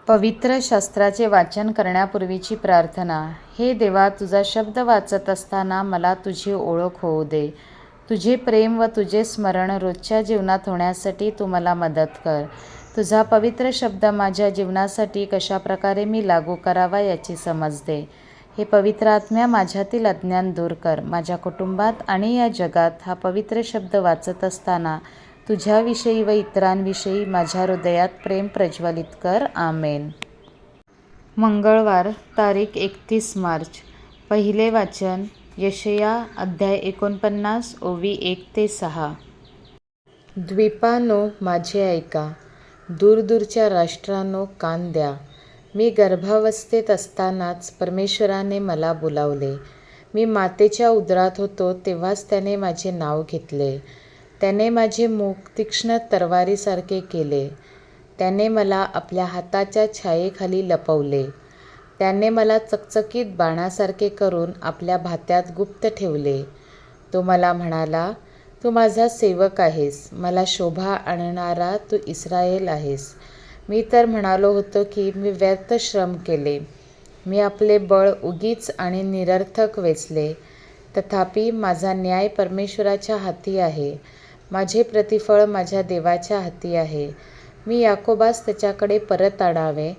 पवित्र शास्त्राचे वाचन करण्यापूर्वीची प्रार्थना. हे देवा, तुझा शब्द वाचत असताना मला तुझी ओळख होऊ दे. तुझे प्रेम व तुझे स्मरण रोजच्या जीवनात होण्यासाठी तू मला मदत कर. तुझा पवित्र शब्द माझ्या जीवनासाठी कशाप्रकारे मी लागू करावा याची समज दे. हे पवित्र आत्म्या, माझ्यातील अज्ञान दूर कर. माझ्या कुटुंबात आणि या जगात हा पवित्र शब्द वाचत असताना तुझ्याविषयी व इतरांविषयी माझ्या हृदयात प्रेम प्रज्वलित कर. आमेन. मंगळवार, तारीख 31 मार्च. पहिले वाचन यशया अध्याय 49 ओवी 1-6. द्वीपांनो, माझे ऐका, दूरदूरच्या राष्ट्रांनो कान द्या. मी गर्भावस्थेत असतानाच परमेश्वराने मला बोलावले. मी मातेच्या उदरात होतो तेव्हाच त्याने माझे नाव घेतले. त्याने माझे मुख तीक्ष्ण तरवारीसारखे केले. त्याने मला आपल्या हाताच्या छायेखाली लपवले. त्याने मला चकचकीत बाणासारखे करून आपल्या भात्यात गुप्त ठेवले. तो मला म्हणाला, तू माझा सेवक आहेस, मला शोभा आणणारा तू इस्राയേल आहेस. मी तर म्हणालो होतो की मी व्यर्थ श्रम केले. मी आपले बळ उगीच आणि निरर्थक वेचले. तथापि माझा न्याय परमेश्वराच्या हाती आहे. माझे प्रतिफळ माझ्या देवाच्या हाती आहे. मी याकोबास त्याच्याकडे परत आणावे,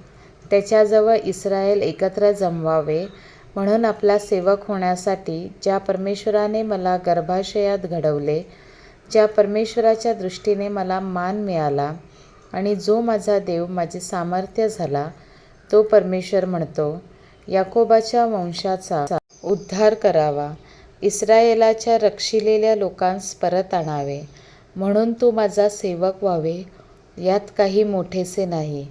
त्याच्याजवळ इस्राയേल एकत्र जमवावे, म्हणून आपला सेवक होण्यासाठी ज्या परमेश्वराने मला गर्भाशयात घडवले, ज्या परमेश्वराच्या दृष्टीने मला मान मिळाला आणि जो माझा देव माझे सामर्थ्य झाला, तो परमेश्वर म्हणतो, याकोबाच्या वंशाचा उद्धार करावा, इस्राയേलाच्या रक्षिलेल्या लोकांस परत आणावे. म्हणून तू माझा सेवक व्हावे यात काही मोठेसे नाही,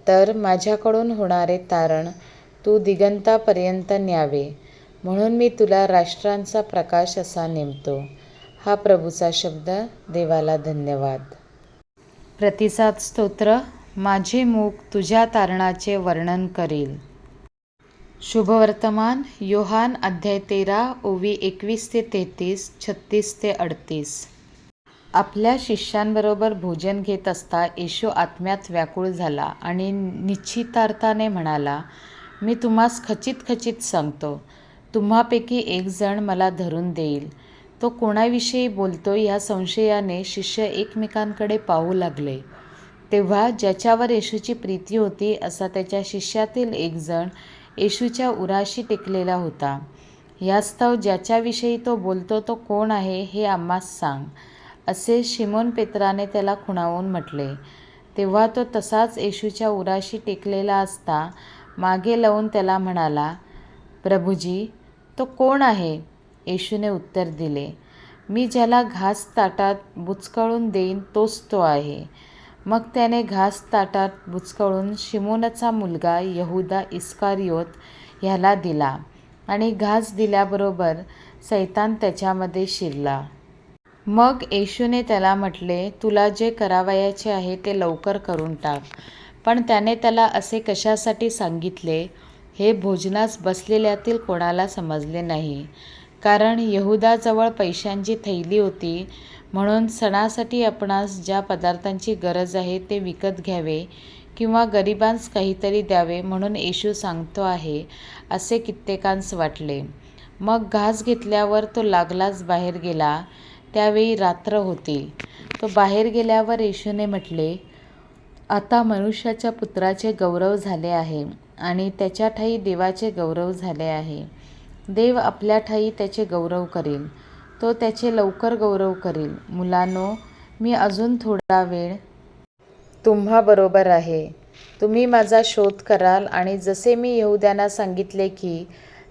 तर माझ्याकडून होणारे तारण तू दिगंतापर्यंत न्यावे, म्हणून मी तुला राष्ट्रांचा प्रकाश असा नेमतो. हा प्रभूचा शब्द. देवाला धन्यवाद. प्रतिसाद स्तोत्र. माझे मुख तुझ्या तारणाचे वर्णन करील. शुभवर्तमान. योहान अध्याय 13 ओवी 21-33, 36-38. आपल्या शिष्यांबरोबर भोजन घेत असता येशू आत्म्यात व्याकुळ झाला आणि निश्चितार्थाने म्हणाला, मी तुम्हास खचित खचित सांगतो, तुम्हापैकी एक जण मला धरून देईल. तो कोणाविषयी बोलतोय ह्या संशयाने शिष्य एकमेकांकडे पाहू लागले. तेव्हा ज्याच्यावर येशूची प्रीती होती असा त्याच्या शिष्यातील एक जण येशूच्या उराशी टेकलेला होता. यास्तव ज्याच्याविषयी तो बोलतो तो कोण आहे हे आम्हास सांग, असे शिमोन पेत्राने त्याला खुणावून म्हटले. तेव्हा तो तसाच येशूच्या उराशी टेकलेला असता मागे लावून त्याला म्हणाला, प्रभुजी, तो कोण आहे? येशूने उत्तर दिले, मी ज्याला घास ताटात बुचकळून देईन तोच तो आहे. मग त्याने घास ताटात बुचकळून शिमोनचा मुलगा यहुदा इस्कारियोत ह्याला दिला आणि घास दिल्याबरोबर सैतान त्याच्यामध्ये शिरला. मग येशूने त्याला म्हटले, तुला जे करावयाचे आहे ते लवकर करून टाक. पण त्याने त्याला असे कशासाठी सांगितले हे भोजनास बसलेल्यातील कोणाला समजले नाही. कारण यहुदाजवळ पैशांची थैली होती, म्हणून सणासाठी आपणास ज्या पदार्थांची गरज आहे ते विकत घ्यावे किंवा गरिबांस काहीतरी द्यावे म्हणून येशू सांगतो आहे, असे कित्येकांस वाटले. मग घास घेतल्यावर तो लागलाच बाहेर गेला. त्यावेळी रात्र होती. तो बाहेर गेल्यावर येशूने म्हटले, आता मनुष्याच्या पुत्राचे गौरव झाले आहे आणि त्याच्या ठायी देवाचे गौरव झाले आहे. देव आपल्या ठायी त्याचे गौरव करील. तो त्याचे लवकर गौरव करील. मुलांनो, मी अजून थोडा वेळ तुम्हाबरोबर आहे. तुम्ही माझा शोध कराल आणि जसे मी यहुद्यांना सांगितले की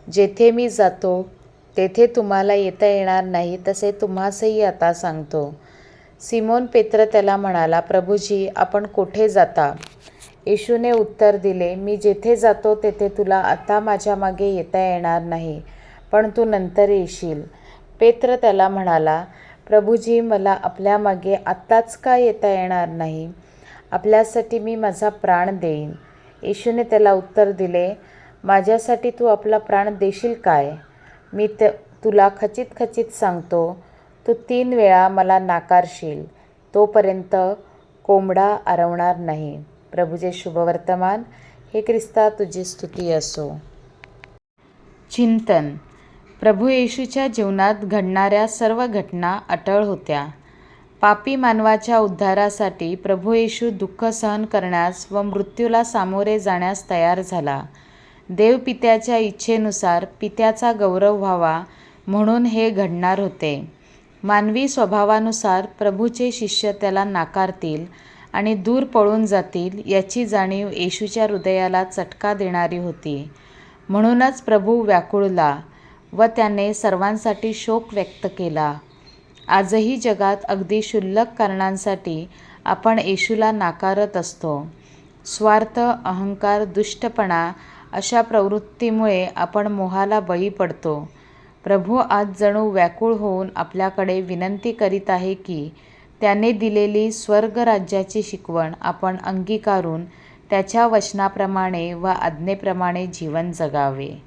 जेथे मी जातो तेथे तुम्हाला येता येणार नाही, तसे तुम्हासही आता सांगतो. सिमोन पेत्र त्याला म्हणाला, प्रभुजी, आपण कोठे जाता? येशूने उत्तर दिले, मी जेथे जातो तेथे तुला आता माझ्या मागे येता येणार नाही, पण तू नंतर येशील. पेत्र त्याला म्हणाला, प्रभुजी, मला आपल्या मागे आत्ताच का येता येणार नाही? आपल्यासाठी मी माझा प्राण देईन. येशूने त्याला उत्तर दिले, माझ्यासाठी तू आपला प्राण देशील काय? मी तुला खचित खचित सांगतो, तू 3 वेळा मला नाकारशील, तोपर्यंत कोंबडा आरवणार नाही. प्रभूचे शुभवर्तमान. हे ख्रिस्ता तुझी स्तुती असो. चिंतन. प्रभू येशूच्या जीवनात घडणाऱ्या सर्व घटना अटळ होत्या. पापी मानवाच्या उद्धारासाठी प्रभू येशू दुःख सहन करण्यास व मृत्यूला सामोरे जाण्यास तयार झाला. देवपित्याच्या इच्छेनुसार पित्याचा गौरव व्हावा म्हणून हे घडणार होते. मानवी स्वभावानुसार प्रभूचे शिष्य त्याला नाकारतील आणि दूर पळून जातील याची जाणीव येशूच्या हृदयाला चटका देणारी होती. म्हणूनच प्रभू व्याकुळला व त्याने सर्वांसाठी शोक व्यक्त केला. आजही जगात अगदी क्षुल्लक कारणांसाठी आपण येशूला नाकारत असतो. स्वार्थ, अहंकार, दुष्टपणा अशा प्रवृत्तीमुळे आपण मोहाला बळी पडतो. प्रभू आज जणू व्याकुळ होऊन आपल्याकडे विनंती करीत आहे की त्याने दिलेली स्वर्गराज्याची शिकवण आपण अंगीकारून त्याच्या वचनाप्रमाणे व आज्ञेप्रमाणे जीवन जगावे.